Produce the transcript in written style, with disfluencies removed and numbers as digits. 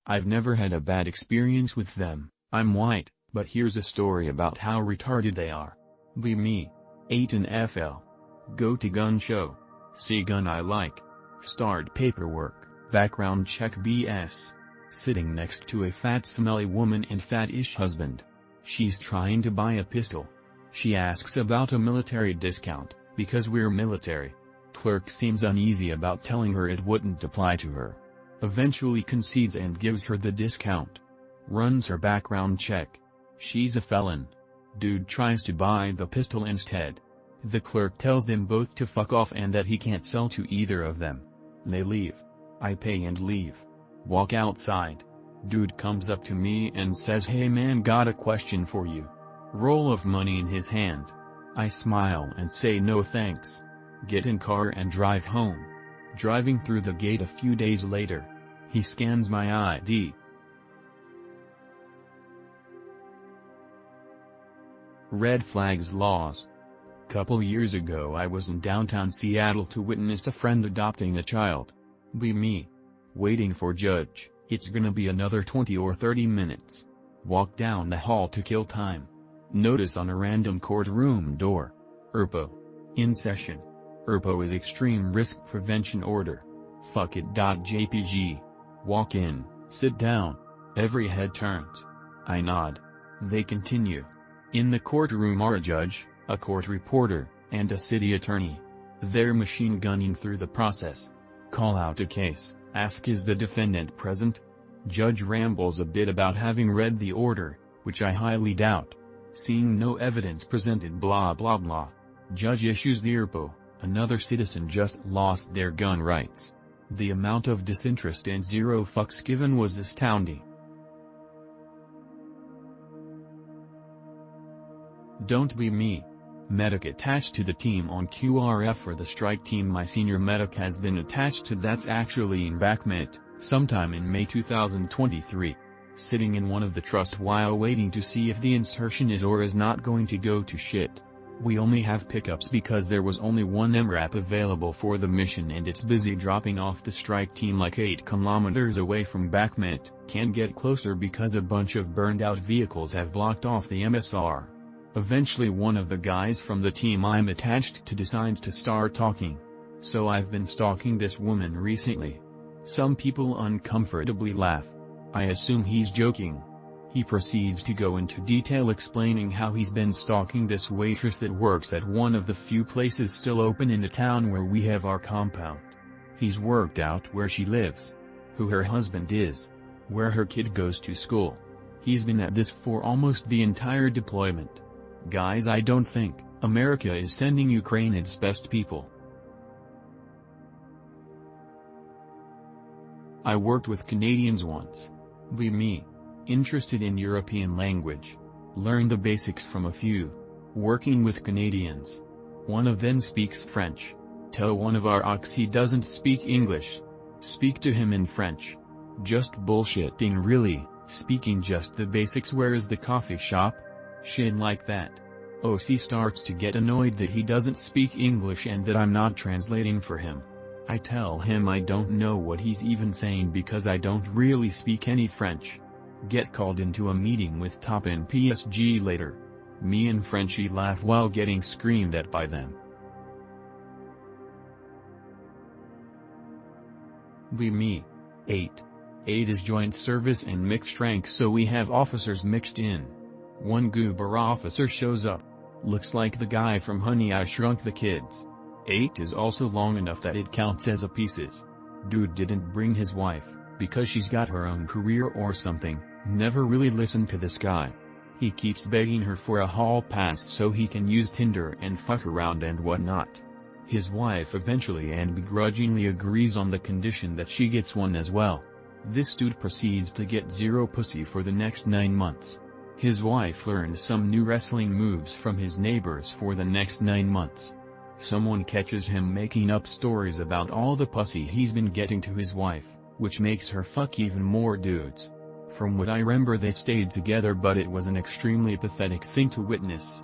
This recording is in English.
I've never had a bad experience with them. I'm white, but here's a story about how retarded they are. Be me. 8 in FL. Go to gun show. See gun I like. Start paperwork, background check BS. Sitting next to a fat smelly woman and fat-ish husband. She's trying to buy a pistol. She asks about a military discount, because we're military. Clerk seems uneasy about telling her it wouldn't apply to her. Eventually concedes and gives her the discount. Runs her background check. She's a felon. Dude tries to buy the pistol instead. The clerk tells them both to fuck off and that he can't sell to either of them. They leave. I pay and leave. Walk outside. Dude comes up to me and says, "Hey man, got a question for you." Roll of money in his hand. I smile and say no thanks. Get in car and drive home. Driving through the gate a few days later. He scans my ID. Red flags laws. Couple years ago I was in downtown Seattle to witness a friend adopting a child. Be me. Waiting for judge. It's gonna be another 20 or 30 minutes. Walk down the hall to kill time. Notice on a random courtroom door. ERPO. In session. ERPO is Extreme Risk Prevention Order. Fuck it. JPG. Walk in, sit down. Every head turns. I nod. They continue. In the courtroom are a judge, a court reporter, and a city attorney. They're machine gunning through the process. Call out a case, ask is the defendant present? Judge rambles a bit about having read the order, which I highly doubt. Seeing no evidence presented blah blah blah. Judge issues the ERPO, another citizen just lost their gun rights. The amount of disinterest and zero fucks given was astounding. Don't be me. Medic attached to the team on QRF for the strike team. My senior medic has been attached to that's actually in Backmet, sometime in May 2023. Sitting in one of the trust while waiting to see if the insertion is or is not going to go to shit. We only have pickups because there was only one MRAP available for the mission and it's busy dropping off the strike team like 8 kilometers away from Backmet, can't get closer because a bunch of burned out vehicles have blocked off the MSR. Eventually one of the guys from the team I'm attached to decides to start talking. So I've been stalking this woman recently. Some people uncomfortably laugh. I assume he's joking. He proceeds to go into detail explaining how he's been stalking this waitress that works at one of the few places still open in the town where we have our compound. He's worked out where she lives, who her husband is, where her kid goes to school. He's been at this for almost the entire deployment. Guys, I don't think America is sending Ukraine its best people. I worked with Canadians once. Be me. Interested in European language. Learned the basics from a few. Working with Canadians. One of them speaks French. Tell one of our ox he doesn't speak English. Speak to him in French. Just bullshitting really, speaking just the basics. Where is the coffee shop? Shit like that. OC starts to get annoyed that he doesn't speak English and that I'm not translating for him. I tell him I don't know what he's even saying because I don't really speak any French. Get called into a meeting with top in PSG later. Me and Frenchie laugh while getting screamed at by them. Be me. 8. 8 is joint service and mixed rank, so we have officers mixed in. One goober officer shows up. Looks like the guy from Honey I Shrunk the Kids. 8 is also long enough that it counts as a pieces. Dude didn't bring his wife, because she's got her own career or something. Never really listened to this guy. He keeps begging her for a hall pass so he can use Tinder and fuck around and whatnot. His wife eventually and begrudgingly agrees on the condition that she gets one as well. This dude proceeds to get zero pussy for the next 9 months. His wife learned some new wrestling moves from his neighbors for the next 9 months. Someone catches him making up stories about all the pussy he's been getting to his wife, which makes her fuck even more dudes. From what I remember they stayed together, but it was an extremely pathetic thing to witness.